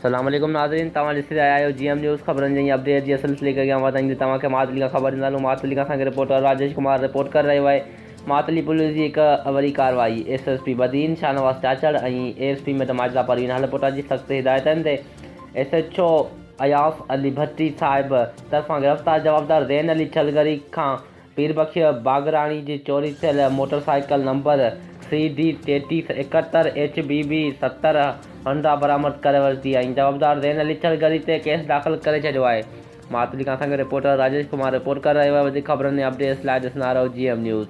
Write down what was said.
सलाम अलैकुम नाज़रीन, तव्हां ॾिसी रहिया आहियो GM न्यूज़ ख़बरनि जी अपडेट जी सिलसिले खे अॻियां वधाईंदे तव्हांखे मातली खां ख़बर ॾींदासूं। मातली खां असांखे रिपोर्टर राजेश कुमार रिपोर्ट करे रहियो आहे। मातली पुलिस जी हिकु वॾी कार्रवाई। SSP बदीन शाहनवाज़ चाचड़ ऐं ASP मैडम माजिदा परवीन हलपोटा जी सख़्त हिदायतनि ते SHO अयास अली भट्टी साहिब तरफ़ां गिरफ़्तार जवाबदार ज़ैन अली छलगरी खां पीरबख्श बागराणी जी चोरी थियल motorcycle number CD 3371 HBB 70 Honda बरामद करे वरिती ऐं जवाबदार ज़ैन अली छलगरी ते केस दाख़िल करे छॾियो आहे। मातली खां असांखे रिपोर्टर राजेश कुमार रिपोर्ट करे रहियो आहे। वधीक ख़बरनि ऐं अपडेट्स लाइ ॾिसंदा रहो GM न्यूज़।